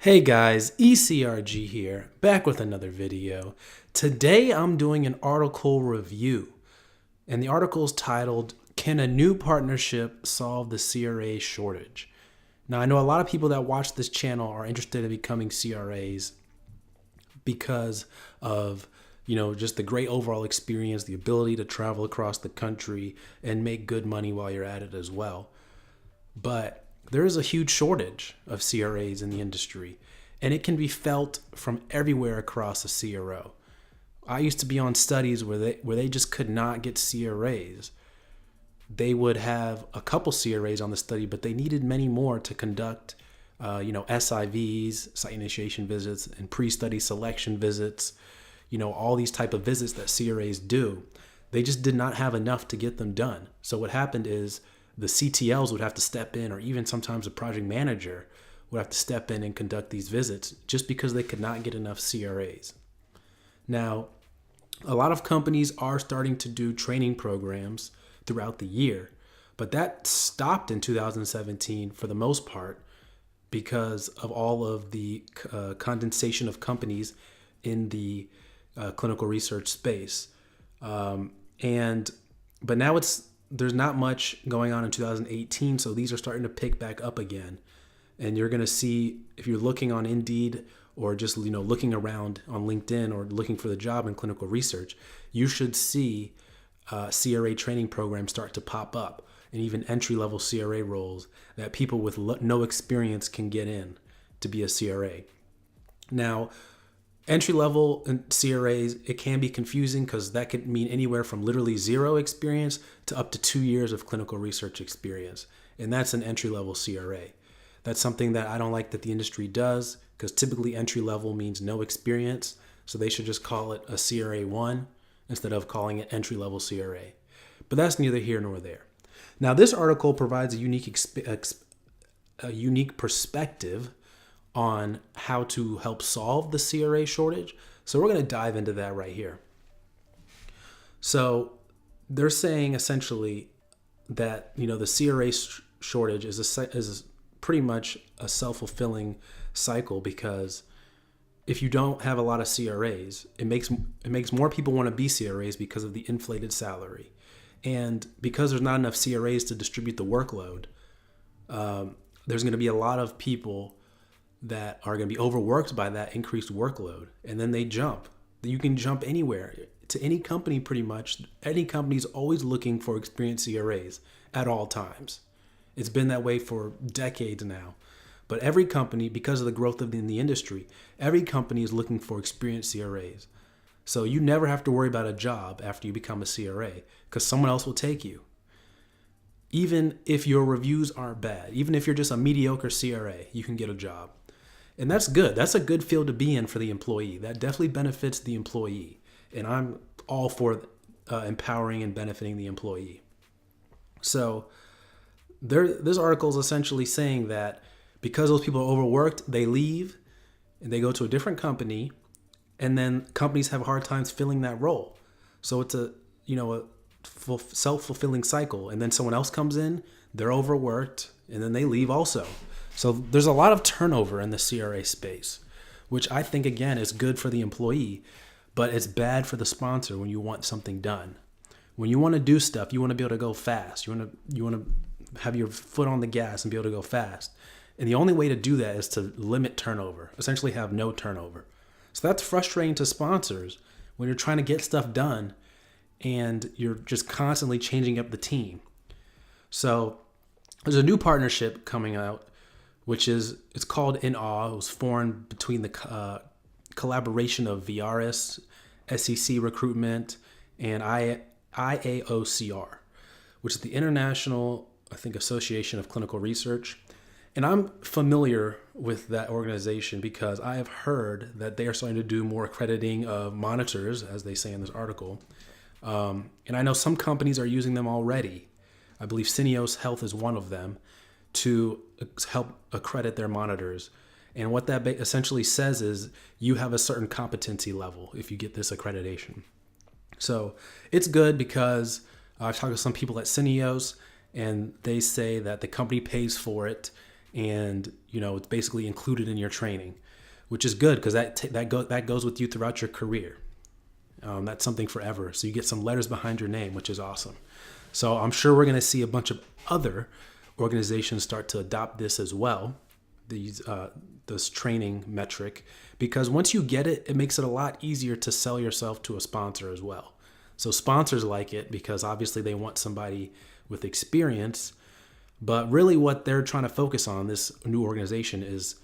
Hey guys, ECRG here, back with another video. Today I'm doing an article review, and the article is titled, "Can a New Partnership Solve the CRA Shortage?" Now I know a lot of people that watch this channel are interested in becoming CRAs because of just the great overall experience, the ability to travel across the country and make good money while you're at it as well. But there is a huge shortage of CRAs in the industry, and it can be felt from everywhere across a CRO. I used to be on studies where they just could not get CRAs. They would have a couple CRAs on the study, but they needed many more to conduct, SIVs, site initiation visits, and pre-study selection visits. All these type of visits that CRAs do. They just did not have enough to get them done. So what happened is the CTLs would have to step in, or even sometimes a project manager would have to step in and conduct these visits just because they could not get enough CRAs. Now, a lot of companies are starting to do training programs throughout the year, but that stopped in 2017 for the most part because of all of the condensation of companies in the clinical research space. But now there's not much going on in 2018, so these are starting to pick back up again. And you're going to see, if you're looking on Indeed or just looking around on LinkedIn or looking for the job in clinical research, you should see CRA training programs start to pop up, and even entry-level CRA roles that people with no experience can get in to be a CRA. Now, entry-level CRAs, it can be confusing because that could mean anywhere from literally zero experience to up to 2 years of clinical research experience. And that's an entry-level CRA. That's something that I don't like that the industry does, because typically entry-level means no experience. So they should just call it a CRA 1 instead of calling it entry-level CRA. But that's neither here nor there. Now, this article provides a unique perspective on how to help solve the CRA shortage. So we're going to dive into that right here. So they're saying essentially that the CRA shortage is pretty much a self-fulfilling cycle, because if you don't have a lot of CRAs, it makes more people want to be CRAs because of the inflated salary. And because there's not enough CRAs to distribute the workload, there's going to be a lot of people that are going to be overworked by that increased workload, and then they jump. You can jump anywhere to any company pretty much. Any company is always looking for experienced CRAs at all times. It's been that way for decades now. But every company, because of the growth in the industry, every company is looking for experienced CRAs. So you never have to worry about a job after you become a CRA, because someone else will take you. Even if your reviews aren't bad, even if you're just a mediocre CRA, you can get a job. And that's good. That's a good field to be in for the employee. That definitely benefits the employee. And I'm all for empowering and benefiting the employee. So this article is essentially saying that because those people are overworked, they leave and they go to a different company, and then companies have hard times filling that role. So it's a self-fulfilling cycle. And then someone else comes in, they're overworked, and then they leave also. So there's a lot of turnover in the CRA space, which I think, again, is good for the employee, but it's bad for the sponsor when you want something done. When you want to do stuff, you want to be able to go fast. You want to have your foot on the gas and be able to go fast. And the only way to do that is to limit turnover, essentially have no turnover. So that's frustrating to sponsors when you're trying to get stuff done and you're just constantly changing up the team. So there's a new partnership coming out, it's called In Awe. It was formed between the collaboration of VRS, SEC Recruitment, and IAOCR, which is the International, Association of Clinical Research. And I'm familiar with that organization because I have heard that they are starting to do more accrediting of monitors, as they say in this article. And I know some companies are using them already. I believe Syneos Health is one of them, to help accredit their monitors. And what that essentially says is you have a certain competency level if you get this accreditation. So it's good because I've talked to some people at Syneos, and they say that the company pays for it, and it's basically included in your training, which is good because that goes with you throughout your career. That's something forever. So you get some letters behind your name, which is awesome. So I'm sure we're going to see a bunch of other organizations start to adopt this as well, this training metric, because once you get it, it makes it a lot easier to sell yourself to a sponsor as well. So sponsors like it because obviously they want somebody with experience, but really what they're trying to focus on, this new organization, is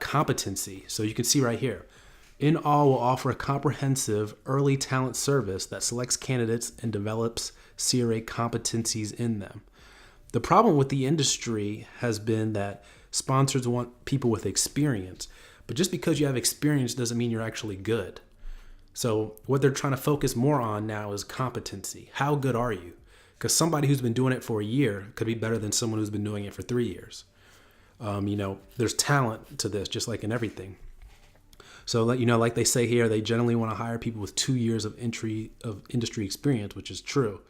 competency. So you can see right here, In All will offer a comprehensive early talent service that selects candidates and develops CRA competencies in them. The problem with the industry has been that sponsors want people with experience, but just because you have experience doesn't mean you're actually good. So what they're trying to focus more on now is competency. How good are you? Because somebody who's been doing it for a year could be better than someone who's been doing it for 3 years. There's talent to this, just like in everything. So, like they say here, they generally want to hire people with 2 years of industry experience, which is true.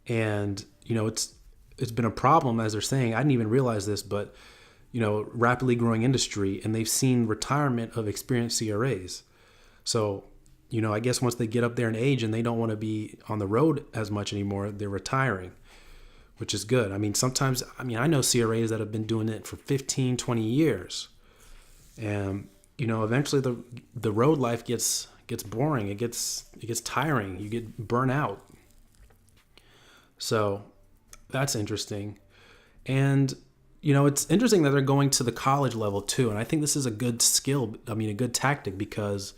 And, it's been a problem, as they're saying. I didn't even realize this, but, rapidly growing industry, and they've seen retirement of experienced CRAs. So, I guess once they get up there in age and they don't want to be on the road as much anymore, they're retiring, which is good. I know CRAs that have been doing it for 15, 20 years. And, eventually the road life gets boring. It gets tiring. You get burnt out. So that's interesting. And, it's interesting that they're going to the college level too. And I think this is a good skill. A good tactic, because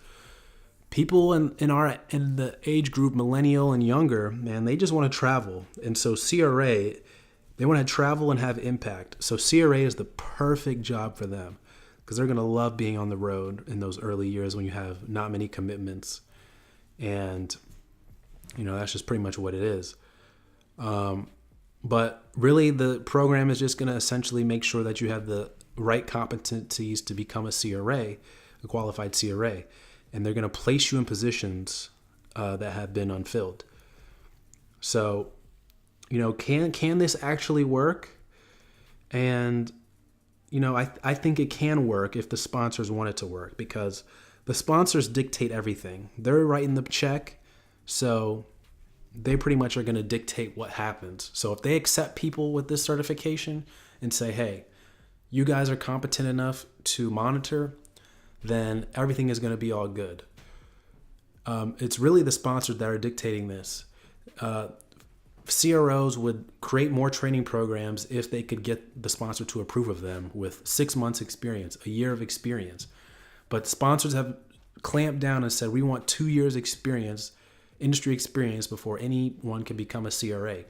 people in the age group, millennial and younger, man, they just want to travel. And so CRA, they want to travel and have impact. So CRA is the perfect job for them, because they're going to love being on the road in those early years when you have not many commitments. And, that's just pretty much what it is. But really the program is just going to essentially make sure that you have the right competencies to become a CRA, a qualified CRA. And they're going to place you in positions that have been unfilled. So, can this actually work? And, I think it can work if the sponsors want it to work, because the sponsors dictate everything. They're writing the check, so they pretty much are going to dictate what happens. So if they accept people with this certification and say, hey, you guys are competent enough to monitor, then everything is going to be all good. It's really the sponsors that are dictating this. CROs would create more training programs if they could get the sponsor to approve of them with 6 months experience, a year of experience. But sponsors have clamped down and said, we want 2 years experience, industry experience, before anyone can become a CRA.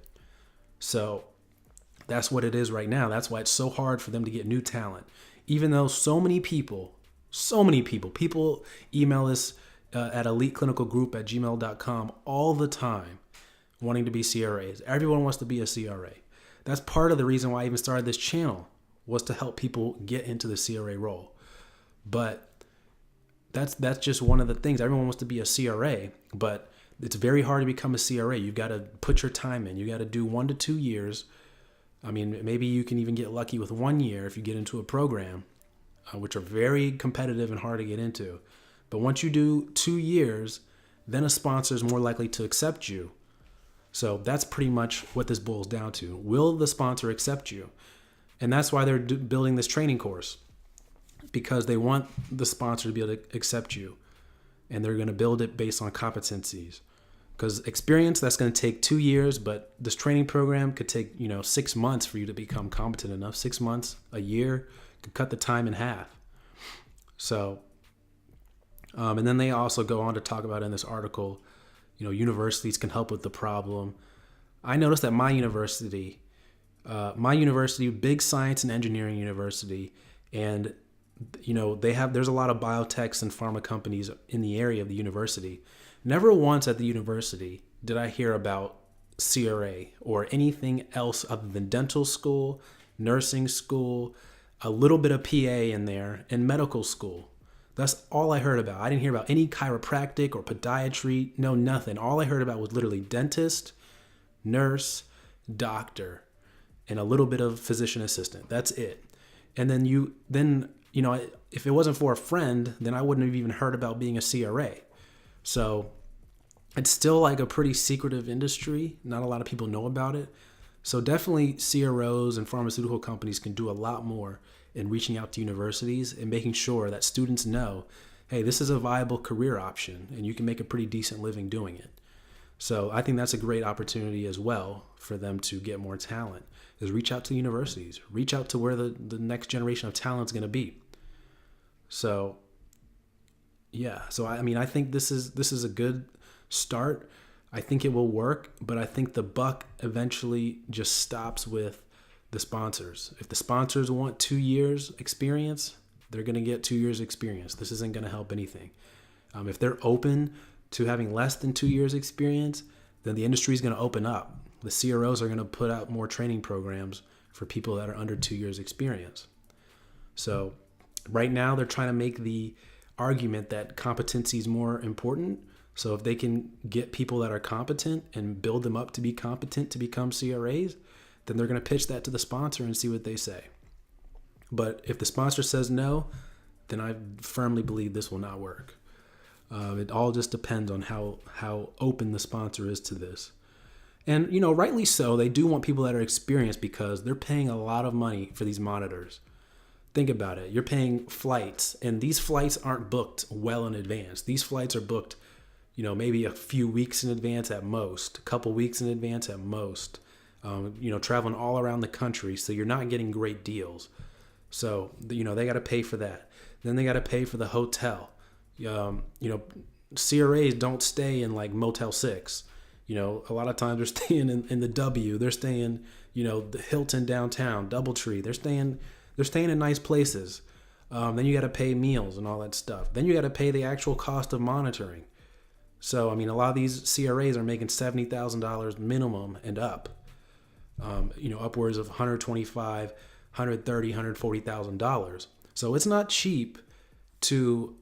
So that's what it is right now. That's why it's so hard for them to get new talent. Even though so many people email us at eliteclinicalgroup@gmail.com all the time wanting to be CRAs. Everyone wants to be a CRA. That's part of the reason why I even started this channel, was to help people get into the CRA role. But that's just one of the things. Everyone wants to be a CRA, but it's very hard to become a CRA. You've got to put your time in. You got to do 1 to 2 years. Maybe you can even get lucky with 1 year if you get into a program, which are very competitive and hard to get into. But once you do 2 years, then a sponsor is more likely to accept you. So that's pretty much what this boils down to. Will the sponsor accept you? And that's why they're building this training course, because they want the sponsor to be able to accept you. And they're going to build it based on competencies. Because experience, that's going to take 2 years, but this training program could take 6 months for you to become competent enough. 6 months, a year, could cut the time in half. So, and then they also go on to talk about in this article, universities can help with the problem. I noticed that my university, big science and engineering university, and there's a lot of biotechs and pharma companies in the area of the university. Never once at the university did I hear about CRA or anything else other than dental school, nursing school, a little bit of PA in there, and medical school. That's all I heard about. I didn't hear about any chiropractic or podiatry. No, nothing. All I heard about was literally dentist, nurse, doctor, and a little bit of physician assistant. That's it. And then if it wasn't for a friend, then I wouldn't have even heard about being a CRA. So it's still like a pretty secretive industry. Not a lot of people know about it. So definitely CROs and pharmaceutical companies can do a lot more in reaching out to universities and making sure that students know, hey, this is a viable career option and you can make a pretty decent living doing it. So I think that's a great opportunity as well for them to get more talent, is reach out to universities, reach out to where the next generation of talent is going to be. So yeah, so I think this is a good start. I think it will work, but I think the buck eventually just stops with the sponsors. If the sponsors want 2 years experience, they're going to get 2 years experience. This isn't going to help anything. If they're open to having less than 2 years experience, then the industry is going to open up. The CROs are going to put out more training programs for people that are under 2 years experience. So right now they're trying to make the argument that competency is more important. So if they can get people that are competent and build them up to be competent to become CRAs, then they're going to pitch that to the sponsor and see what they say. But if the sponsor says no, then I firmly believe this will not work. It all just depends on how open the sponsor is to this. And, rightly so, they do want people that are experienced because they're paying a lot of money for these monitors. Think about it. You're paying flights, and these flights aren't booked well in advance. These flights are booked, maybe a few weeks in advance at most, a couple weeks in advance at most, traveling all around the country. So you're not getting great deals. So, they got to pay for that. Then they got to pay for the hotel. CRAs don't stay in like Motel 6. A lot of times they're staying in the W. They're staying, the Hilton downtown, Doubletree. They're staying in nice places. Then you got to pay meals and all that stuff. Then you got to pay the actual cost of monitoring. So, a lot of these CRAs are making $70,000 minimum and up. Upwards of $125,000, $130,000, $140,000. So it's not cheap to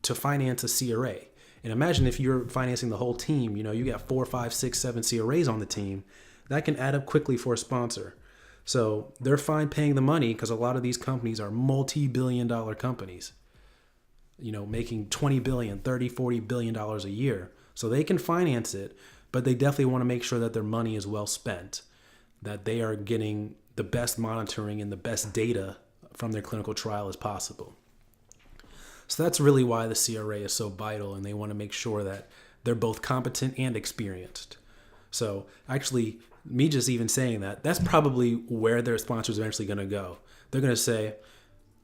finance a CRA. And imagine if you're financing the whole team, you got 4, 5, 6, 7 CRAs on the team. That can add up quickly for a sponsor. So they're fine paying the money because a lot of these companies are multi-billion-dollar companies, making $20 billion, $30, $40 billion a year. So they can finance it, but they definitely want to make sure that their money is well spent, that they are getting the best monitoring and the best data from their clinical trial as possible. So that's really why the CRA is so vital, and they want to make sure that they're both competent and experienced. So actually, me just even saying that, that's probably where their sponsors are eventually going to go. They're going to say,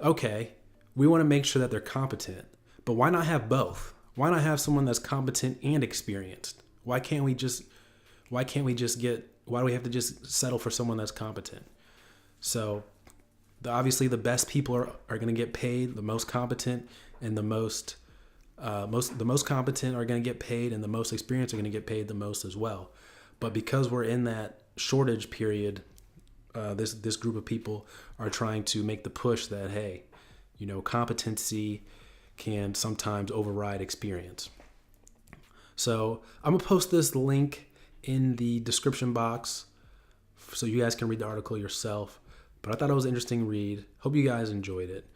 okay, we want to make sure that they're competent, but why not have both? Why not have someone that's competent and experienced? Why do we have to just settle for someone that's competent? So obviously the best people are going to get paid, the most competent, and the most competent are going to get paid, and the most experienced are going to get paid the most as well. But because we're in that shortage period, this group of people are trying to make the push that, hey, competency can sometimes override experience. So I'm gonna post this link in the description box so you guys can read the article yourself. But I thought it was an interesting read. Hope you guys enjoyed it.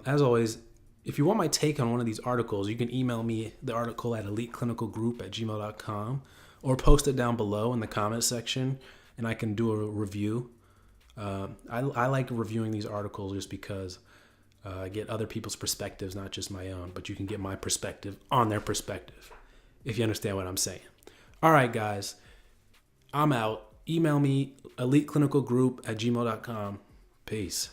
As always, if you want my take on one of these articles, you can email me the article at eliteclinicalgroup@gmail.com or post it down below in the comment section, and I can do a review. I like reviewing these articles just because I get other people's perspectives, not just my own, but you can get my perspective on their perspective, if you understand what I'm saying. All right, guys, I'm out. Email me eliteclinicalgroup@gmail.com. Peace.